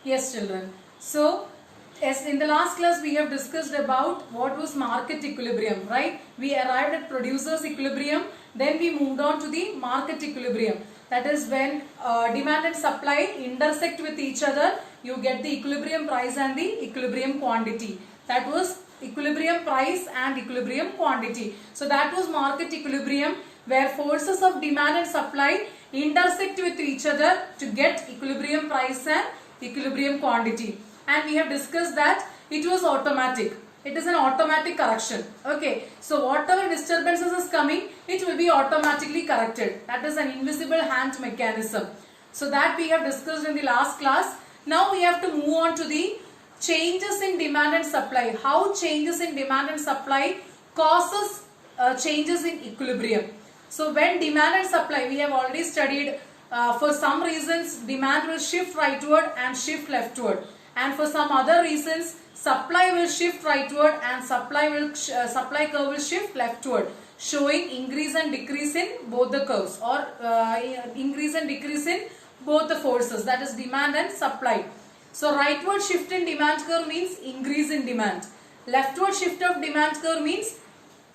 Yes, children. So, as in the last class we have discussed about what was market equilibrium, right? We arrived at producer's equilibrium, then we moved on to the market equilibrium. That is when demand and supply intersect with each other, you get the equilibrium price and the equilibrium quantity. That was equilibrium price and equilibrium quantity. So that was market equilibrium, where forces of demand and supply intersect with each other to get equilibrium price and equilibrium quantity. And we have discussed that it was automatic. It is an automatic correction. Okay. So whatever disturbances is coming, it will be automatically corrected. That is an invisible hand mechanism. So that we have discussed in the last class. Now we have to move on to the changes in demand and supply. How changes in demand and supply causes changes in equilibrium. So when demand and supply, we have already studied, for some reasons demand will shift rightward and shift leftward, and for some other reasons supply will shift rightward and supply curve will shift leftward, showing increase and decrease in both the curves, or increase and decrease in both the forces, that is demand and supply. So rightward shift in demand curve means increase in demand. Leftward shift of demand curve means,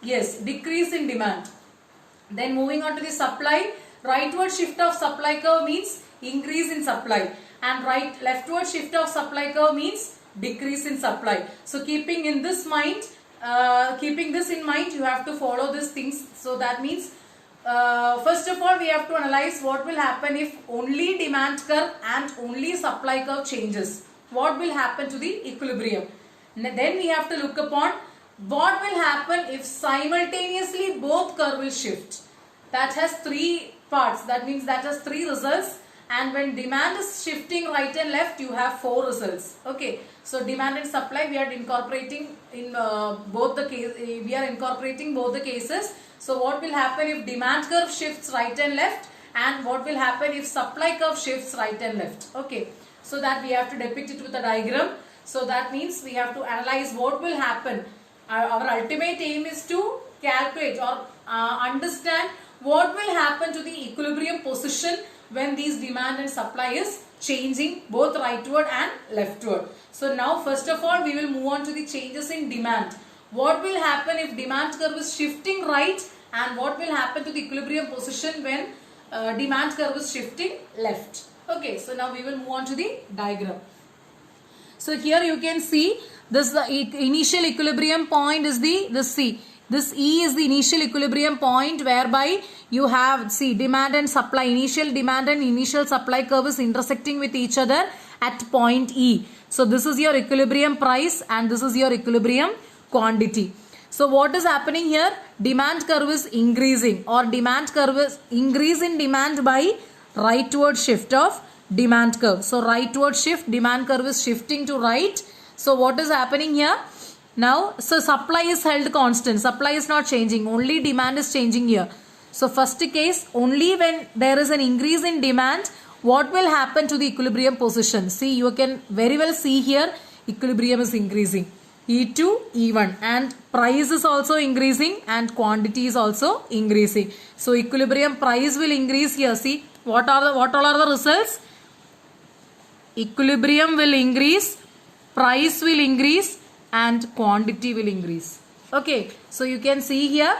yes, decrease in demand. Then moving on to the supply, rightward shift of supply curve means increase in supply, and leftward shift of supply curve means decrease in supply. So keeping this in mind, you have to follow these things. So that means, first of all, we have to analyze what will happen if only demand curve and only supply curve changes. What will happen to the equilibrium? Then we have to look upon what will happen if simultaneously both curve will shift. That has three parts. That means that has three results. And when demand is shifting right and left, you have four results. Okay. So demand and supply, we are incorporating in both the cases. So what will happen if demand curve shifts right and left, and what will happen if supply curve shifts right and left? Okay. So that we have to depict it with a diagram. So that means we have to analyze what will happen. Our ultimate aim is to calculate or understand what will happen to the equilibrium position when these demand and supply is changing both rightward and leftward. So now first of all we will move on to the changes in demand. What will happen if demand curve is shifting right, and what will happen to the equilibrium position when demand curve is shifting left? Okay, so now we will move on to the diagram. So here you can see this, the initial equilibrium point is this C. This E is the initial equilibrium point, whereby you have, see, demand and supply, initial demand and initial supply curve is intersecting with each other at point E. So this is your equilibrium price and this is your equilibrium quantity. So what is happening here? Demand curve is increasing, or demand curve is increase in demand by rightward shift of demand curve. So rightward shift, demand curve is shifting to right. So what is happening here? Now, so supply is held constant. Supply is not changing. Only demand is changing here. So first case, only when there is an increase in demand, what will happen to the equilibrium position? See, you can very well see here, equilibrium is increasing. E2, E1, and price is also increasing and quantity is also increasing. So equilibrium price will increase here. See, what all are the results? Equilibrium will increase, price will increase, and quantity will increase. Okay, so you can see here,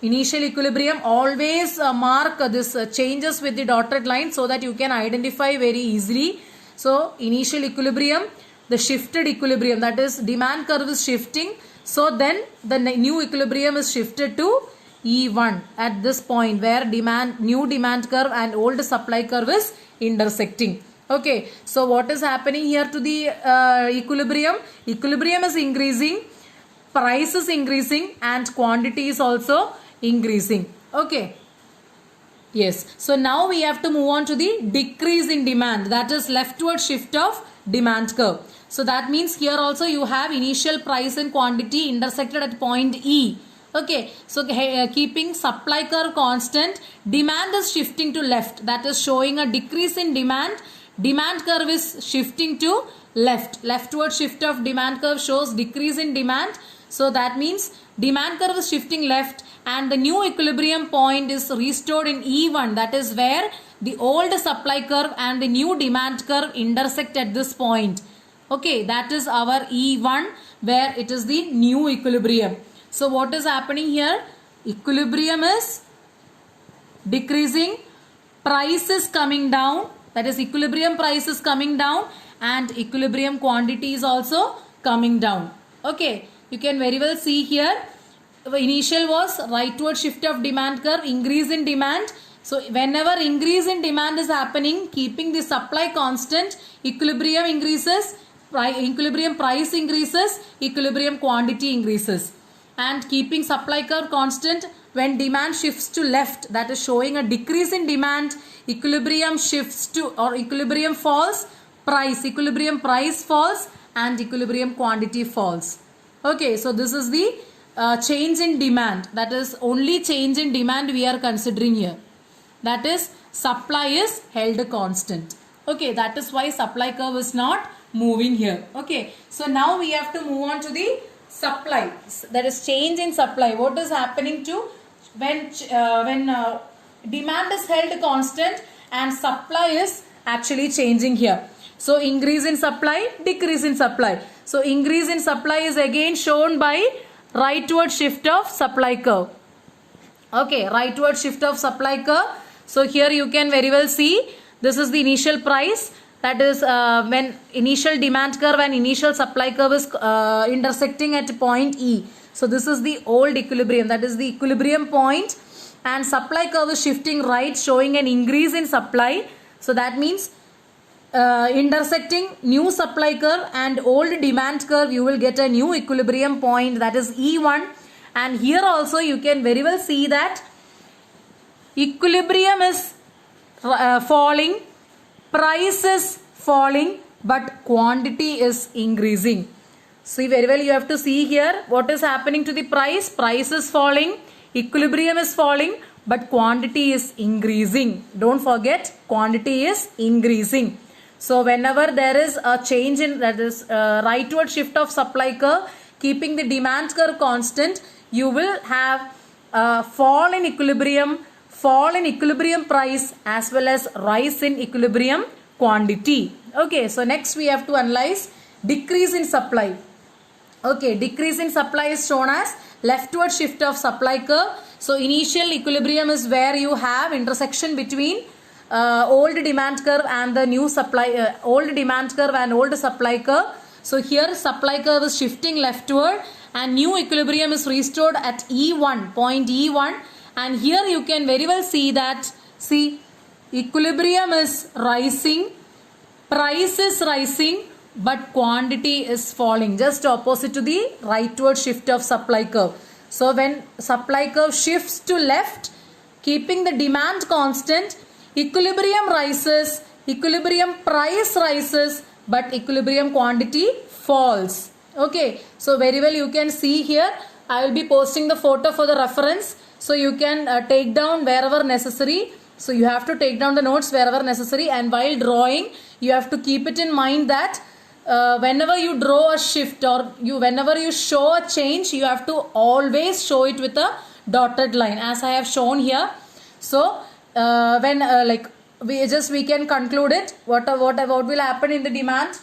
initial equilibrium, always mark this changes with the dotted line so that you can identify very easily. So initial equilibrium, the shifted equilibrium, that is demand curve is shifting. So then the new equilibrium is shifted to E1 at this point, where new demand curve and old supply curve is intersecting. Okay, so what is happening here to the equilibrium? Equilibrium is increasing, price is increasing, and quantity is also increasing. Okay. Yes. So now we have to move on to the decrease in demand, that is leftward shift of demand curve. So that means here also you have initial price and quantity intersected at point E. Okay, so keeping supply curve constant, demand is shifting to left, that is showing a decrease in demand. Demand curve is shifting to left. Leftward shift of demand curve shows decrease in demand. So that means demand curve is shifting left and the new equilibrium point is restored in E1, that is where the old supply curve and the new demand curve intersect at this point. Okay, that is our E1 where it is the new equilibrium. So what is happening here? Equilibrium is decreasing, price is coming down, that is equilibrium price is coming down and equilibrium quantity is also coming down. Okay, you can very well see here, initial was rightward shift of demand curve, increase in demand. So whenever increase in demand is happening, keeping the supply constant, equilibrium increases, equilibrium price increases, equilibrium quantity increases. And keeping supply curve constant, when demand shifts to left, that is showing a decrease in demand, equilibrium shifts to, or equilibrium falls, equilibrium price falls and equilibrium quantity falls. Okay, so this is the change in demand, that is only change in demand we are considering here. That is supply is held constant. Okay, that is why supply curve is not moving here. Okay, so now we have to move on to the supply, that is change in supply. What is happening to when demand is held constant and supply is actually changing here. So increase in supply, decrease in supply. So increase in supply is again shown by rightward shift of supply curve. Okay, rightward shift of supply curve. So here you can very well see, this is the initial price, that is when initial demand curve and initial supply curve is intersecting at point E. So this is the old equilibrium, that is the equilibrium point, and supply curve is shifting right, showing an increase in supply. So that means intersecting new supply curve and old demand curve, you will get a new equilibrium point, that is E1. And here also you can very well see that equilibrium is falling, price is falling, but quantity is increasing. See very well, you have to see here what is happening to the price. Price is falling, equilibrium is falling, but quantity is increasing. Don't forget, quantity is increasing. So whenever there is a change in, that is rightward shift of supply curve, keeping the demand curve constant, you will have fall in equilibrium price as well as rise in equilibrium quantity. Okay, so next we have to analyze decrease in supply. Okay, decrease in supply is shown as leftward shift of supply curve. So initial equilibrium is where you have intersection between old demand curve and the new supply, old demand curve and old supply curve. So here supply curve is shifting leftward and new equilibrium is restored at E1, point E1. And here you can very well see that, see, equilibrium is rising, price is rising, but quantity is falling, just opposite to the rightward shift of supply curve. So when supply curve shifts to left, keeping the demand constant, equilibrium rises, equilibrium price rises, but equilibrium quantity falls. Okay, so very well you can see here, I will be posting the photo for the reference. So you can take down wherever necessary. So you have to take down the notes wherever necessary, and while drawing you have to keep it in mind that whenever you draw a shift or whenever you show a change, you have to always show it with a dotted line as I have shown here. So when we can conclude it, what will happen in the demand?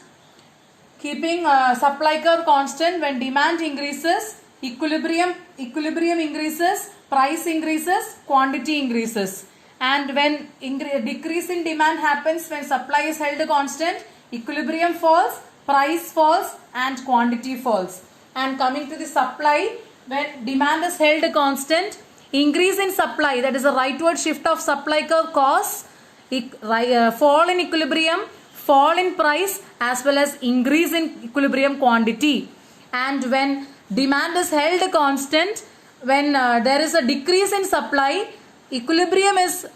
Keeping supply curve constant, when demand increases, equilibrium increases, price increases, quantity increases. And when decrease in demand happens, when supply is held constant, equilibrium falls, price falls and quantity falls. And coming to the supply, when demand is held constant, increase in supply, that is a rightward shift of supply curve, cause fall in equilibrium, fall in price as well as increase in equilibrium quantity. And when demand is held constant, when there is a decrease in supply, equilibrium is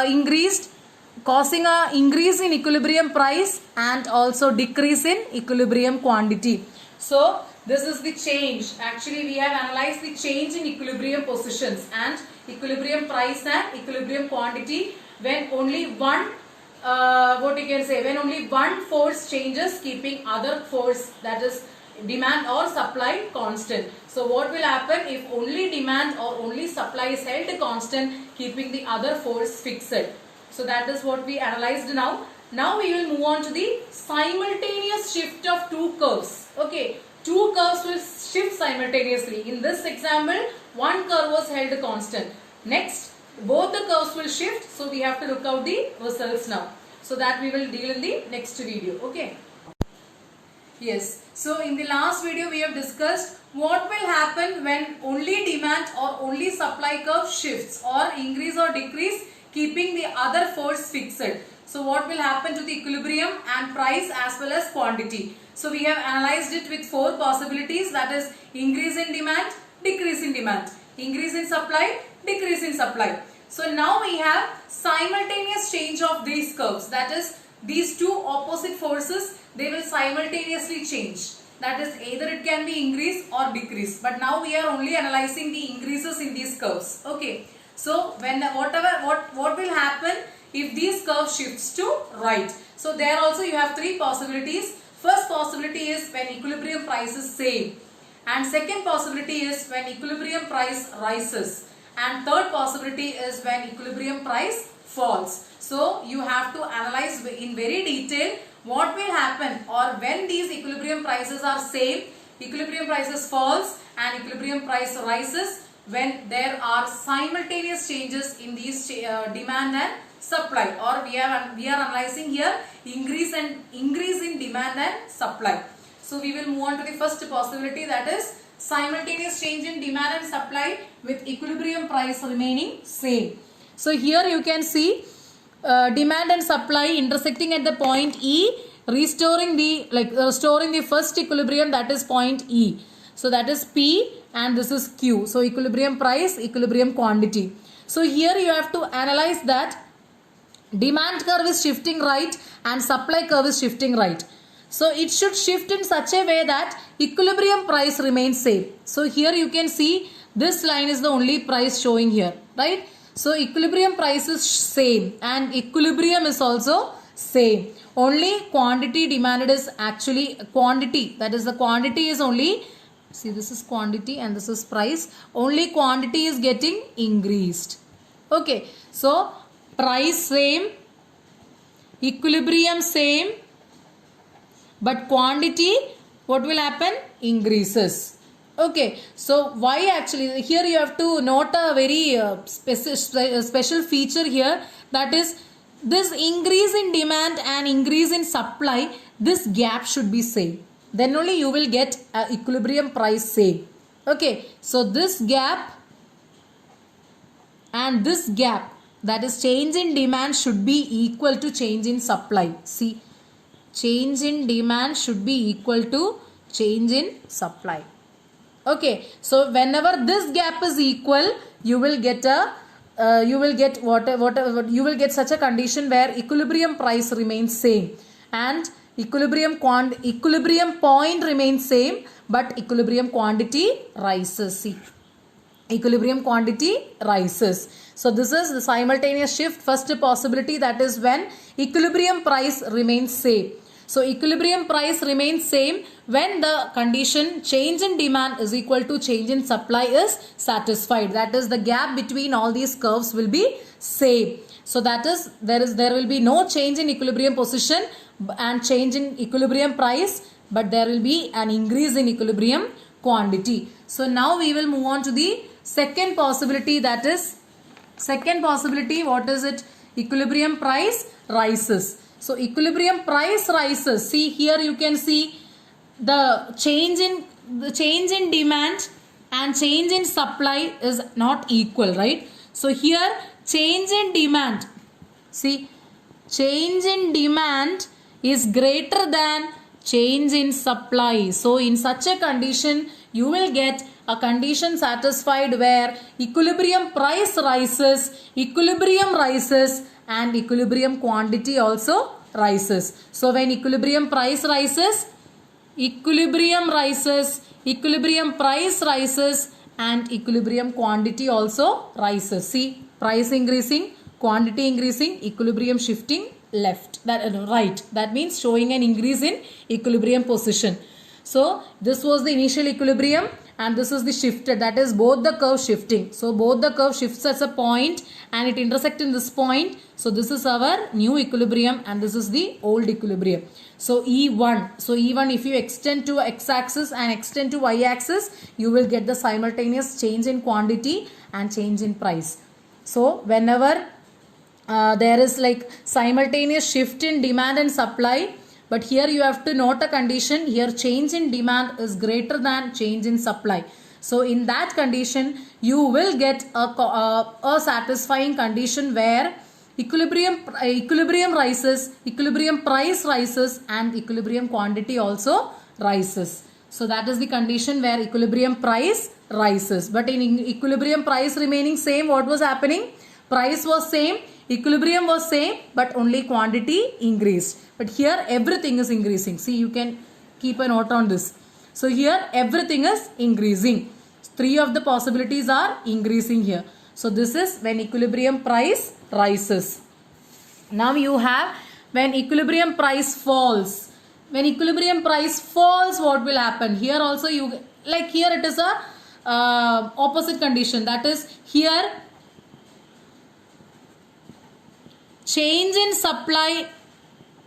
increased, causing a increase in equilibrium price and also decrease in equilibrium quantity. So this is the change. Actually we have analyzed the change in equilibrium positions and equilibrium price and equilibrium quantity when only one when only one force changes, keeping other force, that is demand or supply, constant. So what will happen if only demand or only supply is held constant, keeping the other force fixed? So that is what we analyzed now. Now we will move on to the simultaneous shift of two curves. Okay, two curves will shift simultaneously. In this example, one curve was held constant. Next, both the curves will shift. So we have to look out the results now. So that we will deal in the next video. Okay. Yes. So in the last video we have discussed what will happen when only demand or only supply curve shifts or increase or decrease, keeping the other force fixed. So what will happen to the equilibrium and price as well as quantity? So we have analyzed it with four possibilities, that is increase in demand, decrease in demand, increase in supply, decrease in supply. So now we have simultaneous change of these curves, that is these two opposite forces, they will simultaneously change. That is either it can be increase or decrease, but now we are only analyzing the increases in these curves. Okay. So when what will happen if these curves shifts to right? So there also you have three possibilities. First possibility is when equilibrium price is same, and second possibility is when equilibrium price rises, and third possibility is when equilibrium price falls. So you have to analyze in very detail what will happen, or when these equilibrium prices are same, equilibrium prices falls and equilibrium price rises, when there are simultaneous changes in these demand and supply, or we are analyzing here increase in demand and supply. So we will move on to the first possibility, that is simultaneous change in demand and supply with equilibrium price remaining same. So here you can see demand and supply intersecting at the point E, restoring the first equilibrium, that is point E. So that is P and this is Q. So equilibrium price, equilibrium quantity. So here you have to analyze that demand curve is shifting right and supply curve is shifting right. So it should shift in such a way that equilibrium price remains same. So here you can see this line is the only price showing here, right? So equilibrium price is same and equilibrium is also same. Only quantity demanded is actually quantity. That is the quantity is only, see this is quantity and this is price. Only quantity is getting increased. Okay. So price same, equilibrium same, but quantity, what will happen? Increases. Okay, so why actually, here you have to note a very special feature here, that is this increase in demand and increase in supply, this gap should be same. Then only you will get equilibrium price same. Okay, so this gap and this gap, that is change in demand, should be equal to change in supply. See, change in demand should be equal to change in supply. Okay, so whenever this gap is equal, you will get you will get such a condition where equilibrium price remains same and equilibrium point remains same, but equilibrium quantity rises. See, equilibrium quantity rises. So this is the simultaneous shift, first possibility, that is when equilibrium price remains same. So equilibrium price remains same when the condition change in demand is equal to change in supply is satisfied. That is the gap between all these curves will be same. So that is there will be no change in equilibrium position and change in equilibrium price, but there will be an increase in equilibrium quantity. So now we will move on to the second possibility, that is second possibility, what is it? Equilibrium price rises. So equilibrium price rises. See, here you can see the change in demand and change in supply is not equal, right? So here change in demand, see, change in demand is greater than change in supply. So in such a condition you will get a condition satisfied where equilibrium price rises, equilibrium rises, and equilibrium quantity also rises. So when equilibrium price rises, equilibrium rises, equilibrium price rises, and equilibrium quantity also rises. See, price increasing, quantity increasing, equilibrium shifting left, right. That means showing an increase in equilibrium position. So this was the initial equilibrium and this is the shifted, that is both the curve shifting. So both the curve shifts at a point and it intersects in this point. So this is our new equilibrium and this is the old equilibrium. So E1. So E1, if you extend to x-axis and extend to y-axis, you will get the simultaneous change in quantity and change in price. So whenever there is like simultaneous shift in demand and supply, but here you have to note a condition. Here change in demand is greater than change in supply. So in that condition, you will get a satisfying condition where equilibrium rises, equilibrium price rises, and equilibrium quantity also rises. So that is the condition where equilibrium price rises. But in equilibrium price remaining same, what was happening? Price was same, equilibrium was same, but only quantity increased. But here everything is increasing. See, you can keep a note on this. So here everything is increasing. 3 of the possibilities are increasing here. So this is when equilibrium price rises. Now you have when equilibrium price falls. When equilibrium price falls, what will happen? Here also you, like here it is a opposite condition. That is here change in supply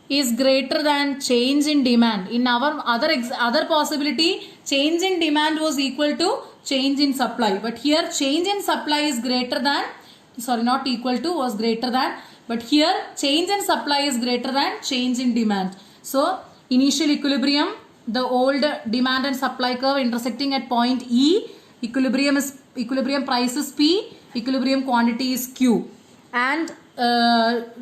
is greater than change in demand. In our other possibility, change in demand was equal to change in supply. But here change in supply is greater than, sorry, not equal to, was greater than. But here change in supply is greater than change in demand. So initial equilibrium, the old demand and supply curve intersecting at point E, equilibrium price is P, equilibrium quantity is Q. And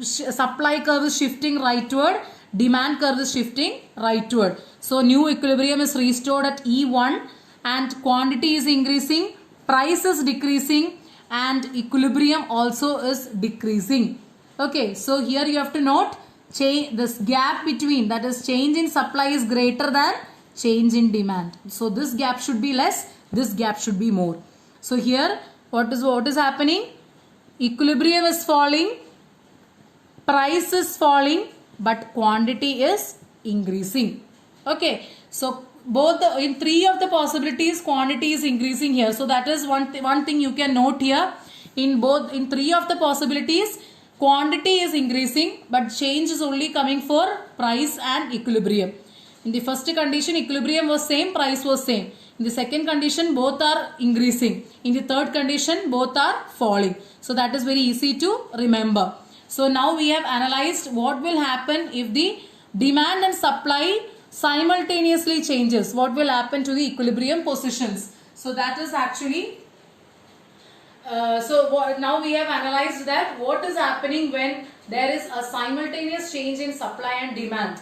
supply curve is shifting rightward, demand curve is shifting rightward. So new equilibrium is restored at E1 and quantity is increasing, price is decreasing, and equilibrium also is decreasing. Okay, so here you have to note this gap between, that is change in supply is greater than change in demand. So this gap should be less, this gap should be more. So here what is happening? Equilibrium is falling, price is falling, but quantity is increasing. Okay, so both in 3 of the possibilities, quantity is increasing here. So that is one thing you can note here. In 3 of the possibilities, quantity is increasing, but change is only coming for price and equilibrium. In the first condition, equilibrium was same, price was same. In the second condition, both are increasing. In the third condition, both are falling. So that is very easy to remember. So now we have analyzed what will happen if the demand and supply simultaneously changes. What will happen to the equilibrium positions? So that is actually, now we have analyzed that what is happening when there is a simultaneous change in supply and demand.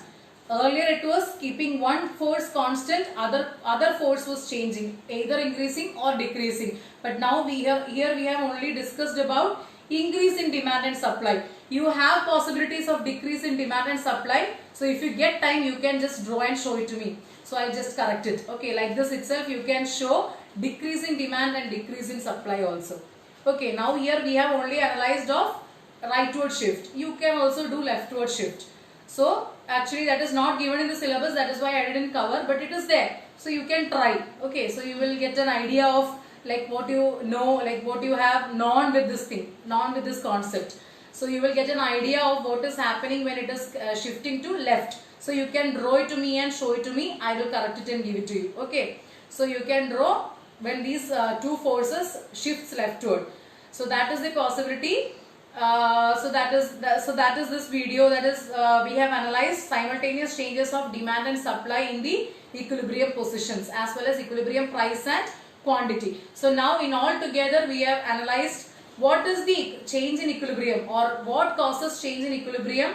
Earlier it was keeping one force constant, other force was changing, either increasing or decreasing. But now we have only discussed about increase in demand and supply. You have possibilities of decrease in demand and supply. So if you get time, you can just draw and show it to me. So I just correct it. Okay, like this itself you can show decrease in demand and decrease in supply also. Okay, now here we have only analyzed of rightward shift. You can also do leftward shift. So actually that is not given in the syllabus, that is why I didn't cover, but it is there. So you can try. Okay, so you will get an idea of like what you know, like what you have known with this thing, known with this concept. So you will get an idea of what is happening when it is shifting to left. So you can draw it to me and show it to me. I will correct it and give it to you. Okay. So you can draw when these two forces shifts leftward. So that is the possibility. So that is this video. That is we have analyzed simultaneous changes of demand and supply in the equilibrium positions as well as equilibrium price and quantity. So now in all together we have analyzed what is the change in equilibrium or what causes change in equilibrium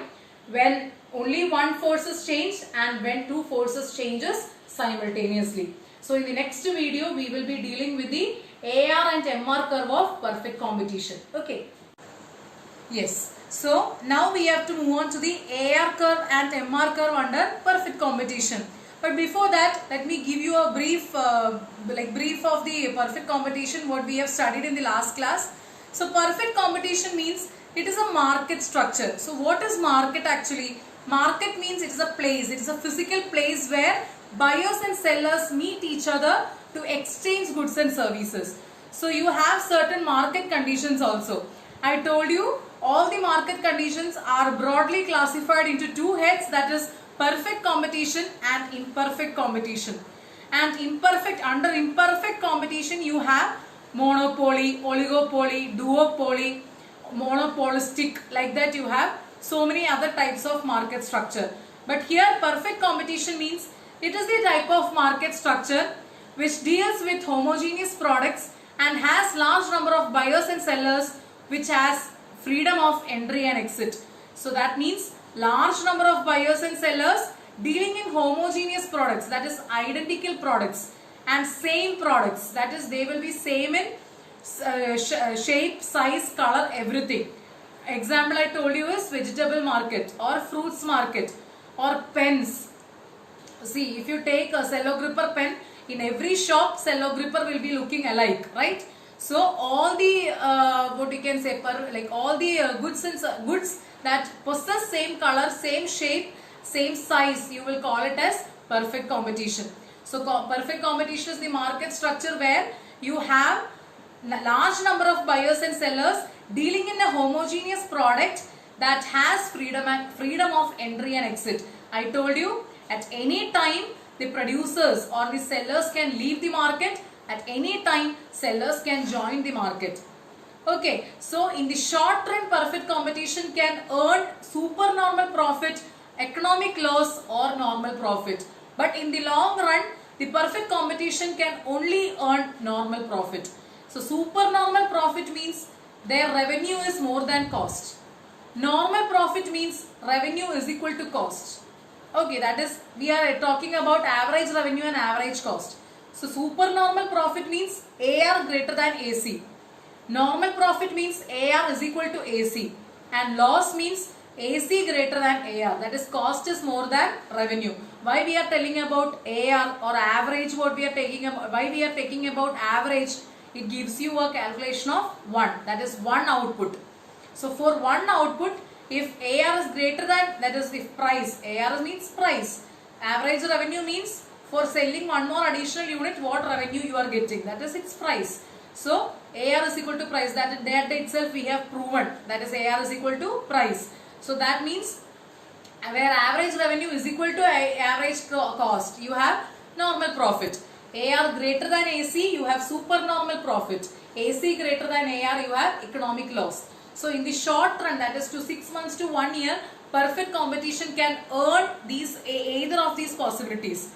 when only one force is changed and when two forces changes simultaneously. So in the next video we will be dealing with the AR and MR curve of perfect competition. Okay. Yes. So now we have to move on to the AR curve and MR curve under perfect competition. But before that, let me give you a brief brief of the perfect competition what we have studied in the last class. So perfect competition means it is a market structure. So what is market actually? Market means it is a place, it is a physical place where buyers and sellers meet each other to exchange goods and services. So you have certain market conditions also. I told you all the market conditions are broadly classified into two heads, that is perfect competition and imperfect competition. And under imperfect competition you have monopoly, oligopoly, duopoly, monopolistic, like that you have so many other types of market structure. But here perfect competition means it is the type of market structure which deals with homogeneous products and has large number of buyers and sellers, which has freedom of entry and exit. So that means large number of buyers and sellers dealing in homogeneous products, that is identical products and same products, that is they will be same in shape, size, color, everything. Example I told you is vegetable market or fruits market or pens. See, if you take a cello gripper pen, in every shop cello gripper will be looking alike, right? So all the what you can say, like all the goods that possess same color, same shape, same size, you will call it as perfect competition. So perfect competition is the market structure where you have large number of buyers and sellers dealing in a homogeneous product that has freedom of entry and exit. I told you, at any time the producers or the sellers can leave the market, at any time sellers can join the market. Okay, so in the short run perfect competition can earn supernormal profit, economic loss or normal profit. But in the long run the perfect competition can only earn normal profit. So supernormal profit means their revenue is more than cost. Normal profit means revenue is equal to cost. Okay, that is, we are talking about average revenue and average cost. So supernormal profit means AR greater than AC. Normal profit means AR is equal to AC. And loss means AC greater than AR. That is, cost is more than revenue. Why we are telling about AR or average, what we are taking about, why we are taking about average? It gives you a calculation of 1. That is one output. So for one output, if AR is greater than, that is if price, AR means price. Average revenue means for selling one more additional unit, what revenue you are getting, that is its price. So AR is equal to price, that itself we have proven, that is AR is equal to price. So that means where average revenue is equal to average cost, you have normal profit. AR greater than AC, you have supernormal profit. AC greater than AR, you have economic loss. So in the short run, that is to 6 months to 1 year, perfect competition can earn either of these possibilities.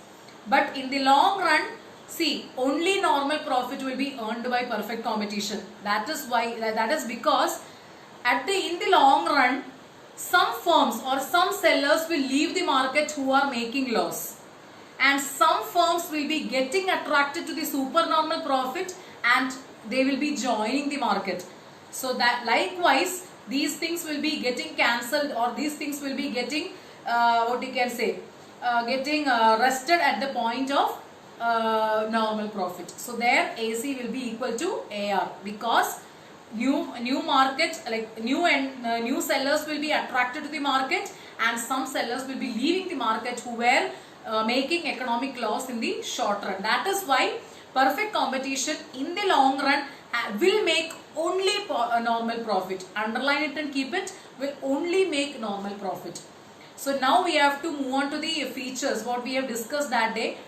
But in the long run, see, only normal profit will be earned by perfect competition. That is because in the long run, some firms or some sellers will leave the market who are making loss. And some firms will be getting attracted to the supernormal profit and they will be joining the market. So that likewise these things will be getting cancelled, or these things will be getting rested at the point of normal profit. So there AC will be equal to AR, because new market, like new sellers will be attracted to the market and some sellers will be leaving the market who were making economic loss in the short run. That is why perfect competition in the long run will make only normal profit. Underline it and keep it, will only make normal profit. So now we have to move on to the features what we have discussed that day.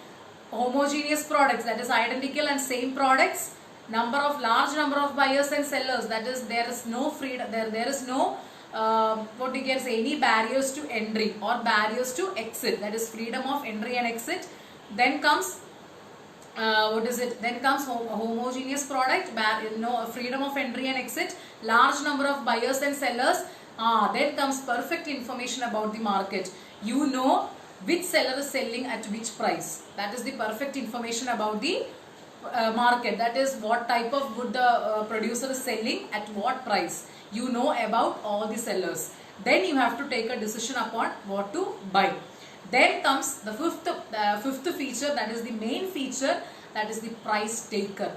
Homogeneous products, that is identical and same products. Large number of buyers and sellers, that is there is no freedom, there is no any barriers to entry or barriers to exit, that is freedom of entry and exit. Then comes then comes homogeneous product, freedom of entry and exit, large number of buyers and sellers. Then comes perfect information about the market. You know which seller is selling at which price. That is the perfect information about the market. That is what type of good producer is selling at what price. You know about all the sellers. Then you have to take a decision upon what to buy. Then comes the fifth feature, that is the main feature, that is the price taker.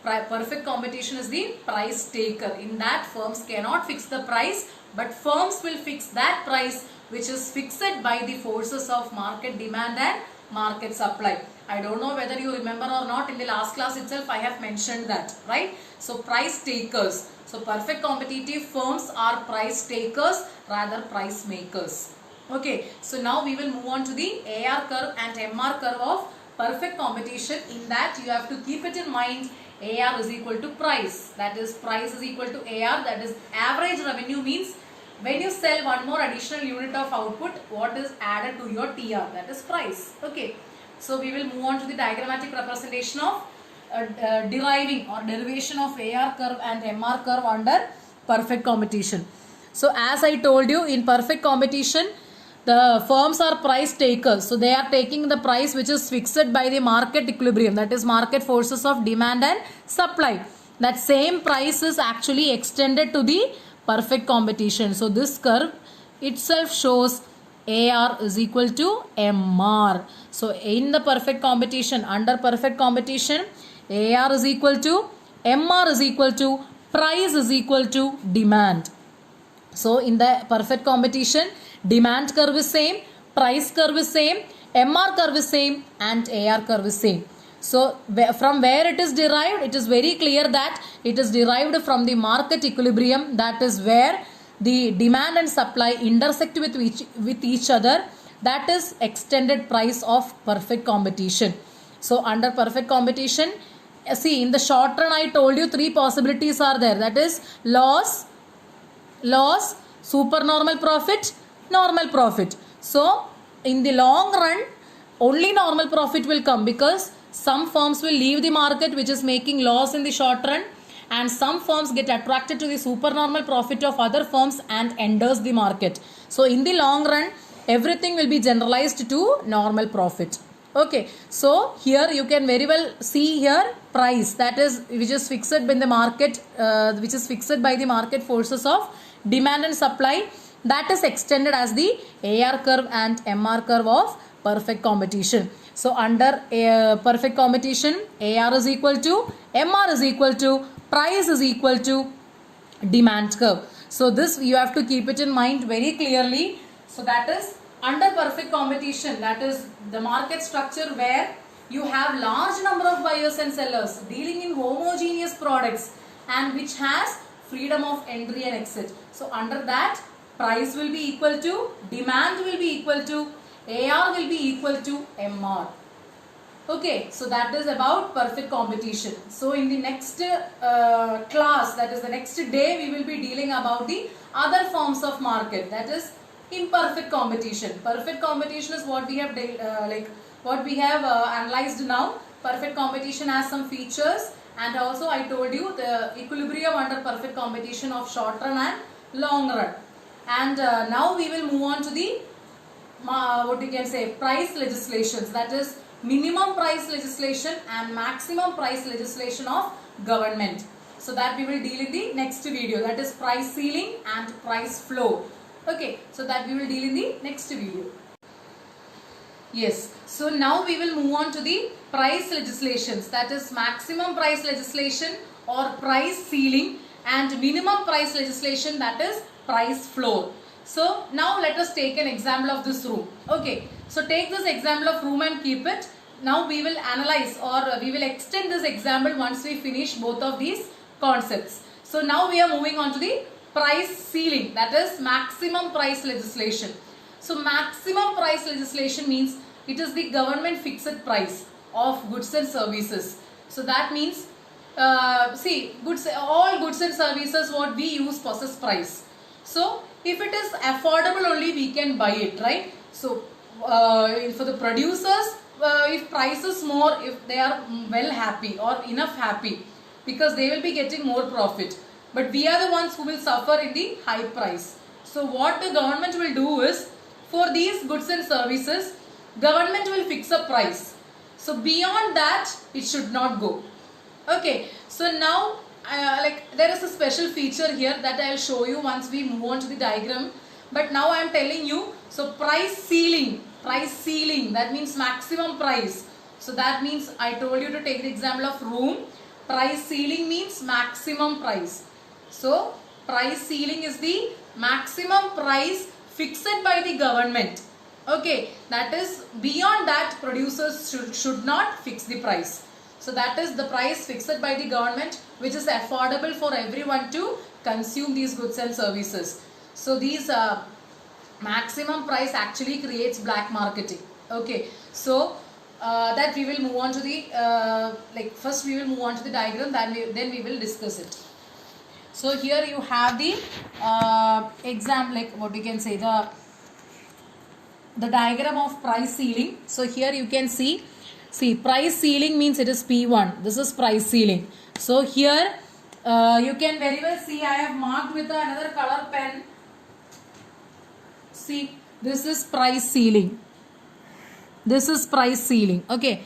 Perfect competition is the price taker. In that, firms cannot fix the price, but firms will fix that price which is fixed by the forces of market demand and market supply. I don't know whether you remember or not, in the last class itself I have mentioned that, right? So price takers. So perfect competitive firms are price takers rather price makers. Okay, so now we will move on to the AR curve and MR curve of perfect competition. In that you have to keep it in mind, AR is equal to price, that is price is equal to AR, that is average revenue, means when you sell one more additional unit of output, what is added to your TR, that is price. Okay, so we will move on to the diagrammatic representation of deriving or derivation of AR curve and MR curve under perfect competition. So as I told you, in perfect competition the firms are price takers, so they are taking the price which is fixed by the market equilibrium, that is market forces of demand and supply. That same price is actually extended to the perfect competition. So this curve itself shows AR is equal to MR. So in the perfect competition, under perfect competition, AR is equal to MR is equal to price is equal to demand. So in the perfect competition, demand curve is same, price curve is same, MR curve is same, and AR curve is same. So from where it is derived, it is very clear that it is derived from the market equilibrium, that is where the demand and supply intersect with each other, that is extended price of perfect competition. So under perfect competition, see, in the short run I told you three possibilities are there, that is loss, supernormal profit, normal profit. So in the long run only normal profit will come, because some firms will leave the market which is making loss in the short run, and some firms get attracted to the supernormal profit of other firms and enters the market. So in the long run everything will be generalized to normal profit. Okay, so here you can very well see here price, that is which is fixed by the market, which is fixed by the market forces of demand and supply, that is extended as the AR curve and MR curve of perfect competition. So under perfect competition, AR is equal to MR is equal to price is equal to demand curve. So this you have to keep it in mind very clearly. So that is under perfect competition, that is the market structure where you have large number of buyers and sellers dealing in homogeneous products and which has freedom of entry and exit. So under that, price will be equal to, demand will be equal to, AR will be equal to MR. Okay, so that is about perfect competition. So in the next class, that is the next day, we will be dealing about the other forms of market, that is imperfect competition. Perfect competition is what we have analyzed now. Perfect competition has some features, and also I told you the equilibrium under perfect competition of short run and long run. And now we will move on to the what you can say price legislations, that is minimum price legislation and maximum price legislation of government. So that we will deal in the next video, that is price ceiling and price floor. Okay, so that we will deal in the next video. Yes, so now we will move on to the price legislations, that is maximum price legislation or price ceiling, and minimum price legislation, that is price floor. So now let us take an example of this room. Okay, so take this example of room and keep it. Now we will analyze, or we will extend this example once we finish both of these concepts. So now we are moving on to the price ceiling, that is maximum price legislation. So maximum price legislation means it is the government fixed price of goods and services. So that means all goods and services what we use possess price. So if it is affordable only we can buy it, right? So for the producers, if price is more, if they are well happy or enough happy, because they will be getting more profit. But we are the ones who will suffer in the high price. So what the government will do is, for these goods and services, government will fix a price. So beyond that, it should not go. Okay, so now there is a special feature here that I will show you once we move on to the diagram. But now I am telling you, so price ceiling, that means maximum price. So that means I told you to take the example of room. Price ceiling means maximum price. So price ceiling is the maximum price fixed by the government. Okay, that is beyond that producers should not fix the price. So that is the price fixed by the government, which is affordable for everyone to consume these goods and services. So these maximum price actually creates black marketing. Okay, so that we will move on to the first we will move on to the diagram, then we will discuss it. So here you have the example, like what we can say, the diagram of price ceiling. So here you can see price ceiling means it is P1. This is price ceiling. So here you can very well see I have marked with another color pen. See, this is price ceiling. This is price ceiling. Okay,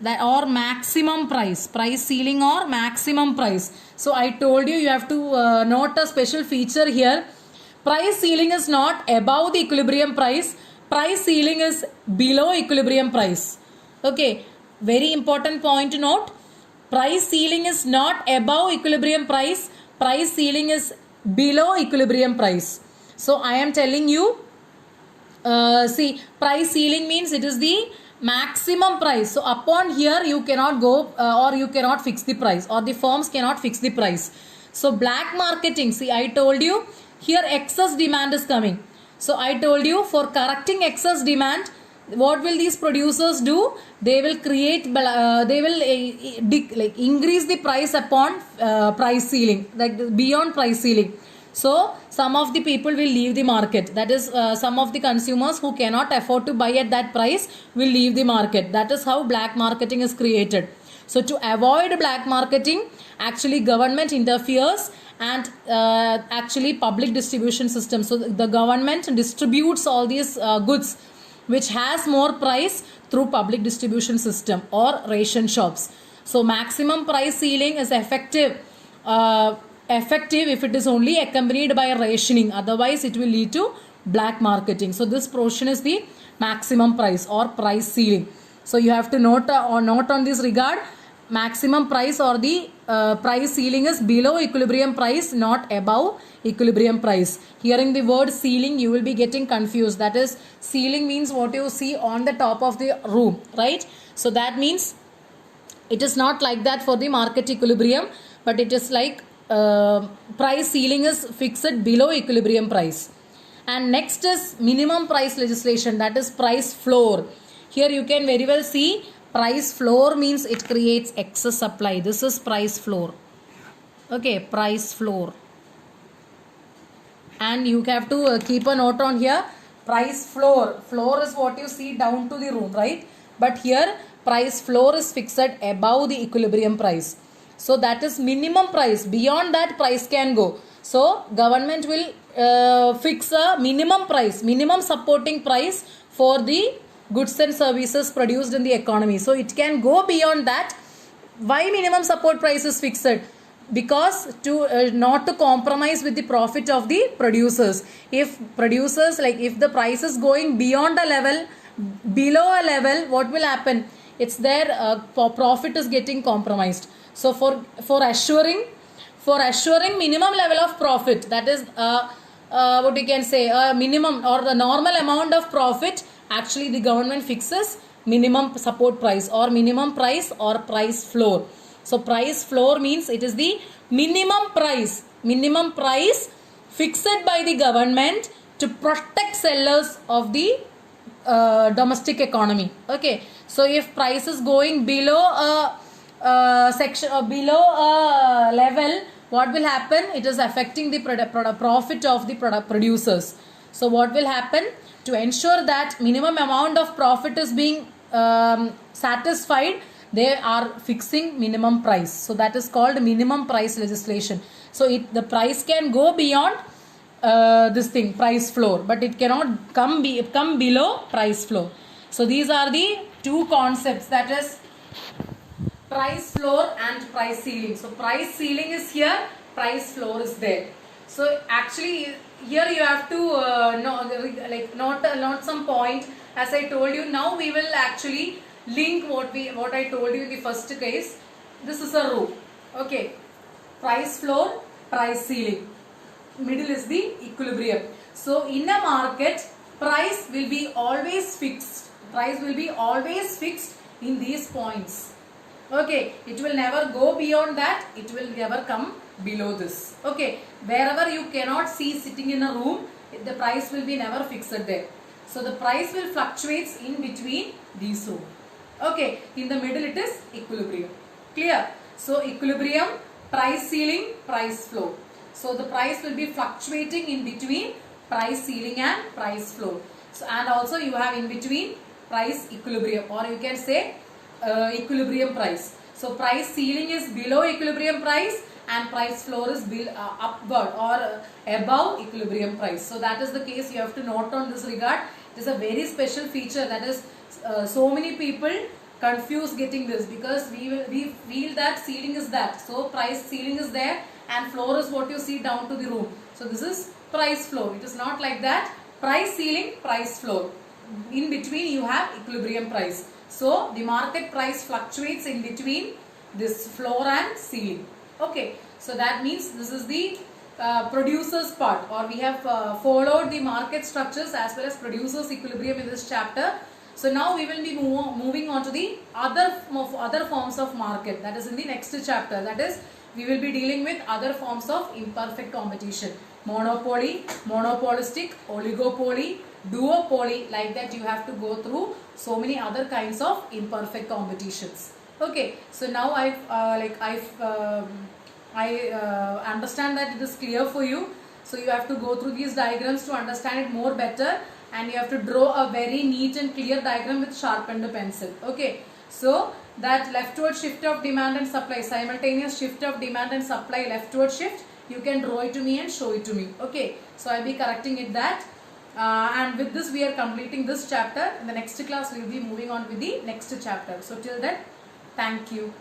that or maximum price ceiling or maximum price. So I told you have to note a special feature here. Price ceiling is not above the equilibrium price. Price ceiling is below equilibrium price. Okay, very important point to note. Price ceiling is not above equilibrium price. Price ceiling is below equilibrium price. So I am telling you, see, price ceiling means it is the maximum price. So upon here you cannot go or you cannot fix the price, or the firms cannot fix the price. So black marketing, see, I told you here excess demand is coming. So I told you, for correcting excess demand, what will these producers do? They will create, they will increase the price upon price ceiling, like beyond price ceiling. So some of the people will leave the market. That is, some of the consumers who cannot afford to buy at that price will leave the market. That is how black marketing is created. So to avoid black marketing, actually government interferes, and actually public distribution system. So the government distributes all these goods which has more price through public distribution system or ration shops. So maximum price ceiling is effective if it is only accompanied by rationing. Otherwise it will lead to black marketing. So this portion is the maximum price or price ceiling. So you have to note on this regard, maximum price or the price ceiling is below equilibrium price, not above equilibrium price. Hearing the word ceiling, you will be getting confused. That is, ceiling means what you see on the top of the room, right? So that means it is not like that for the market equilibrium, but it is like price ceiling is fixed below equilibrium price. And next is minimum price legislation, that is price floor. Here you can very well see price floor means it creates excess supply. This is price floor. Okay, price floor. And you have to keep a note on here, price floor. Floor is what you see down to the room, right? But here price floor is fixed above the equilibrium price. So that is minimum price. Beyond that price can go. So government will fix a minimum price, minimum supporting price for the goods and services produced in the economy. So it can go beyond that. Why minimum support price is fixed? Because to not to compromise with the profit of the producers. If producers, like if the price is going beyond a level, below a level, what will happen? It's their profit is getting compromised. So for assuring minimum level of profit, that is what we can say, a minimum or the normal amount of profit, actually the government fixes minimum support price or minimum price or price floor. So price floor means it is the minimum price fixed by the government to protect sellers of the domestic economy. Okay, so if price is going below a section or below a level, what will happen? It is affecting the profit of the producers. So what will happen? To ensure that minimum amount of profit is being satisfied, they are fixing minimum price. So that is called minimum price legislation. So the price can go beyond this thing, price floor, but it cannot come below price floor. So these are the two concepts, that is price floor and price ceiling. So price ceiling is here, price floor is there. So actually here you have to note some point. As I told you, now we will actually link what I told you in the first case. This is a row. Okay, price floor, price ceiling. Middle is the equilibrium. So in a market, price will be always fixed. Price will be always fixed in these points. Okay, it will never go beyond that. It will never come below this. Okay, wherever you cannot see sitting in a room, the price will be never fixed there. So the price will fluctuates in between these two. Okay, in the middle it is equilibrium. Clear? So equilibrium, price ceiling, price floor. So the price will be fluctuating in between price ceiling and price floor. So and also you have in between price equilibrium, or you can say equilibrium price. So price ceiling is below equilibrium price and price floor is upward or above equilibrium price. So that is the case, you have to note on this regard. It is a very special feature, that is so many people confuse getting this, because we feel that ceiling is that. So price ceiling is there and floor is what you see down to the room. So this is price floor. It is not like that. Price ceiling, price floor. In between you have equilibrium price. So the market price fluctuates in between this floor and ceiling. Okay, so that means this is the producers part, or we have followed the market structures as well as producers equilibrium in this chapter. So now we will be moving on to the other forms of market, that is in the next chapter. That is, we will be dealing with other forms of imperfect competition. Monopoly, monopolistic, oligopoly, duopoly, like that you have to go through so many other kinds of imperfect competitions. Okay, so now I understand that it is clear for you. So you have to go through these diagrams to understand it more better, and you have to draw a very neat and clear diagram with sharpened pencil. Okay, so that leftward shift of demand and supply, simultaneous shift of demand and supply, leftward shift, you can draw it to me and show it to me. Okay, so I'll be correcting it that. And with this we are completing this chapter. In the next class we will be moving on with the next chapter. So till then, thank you.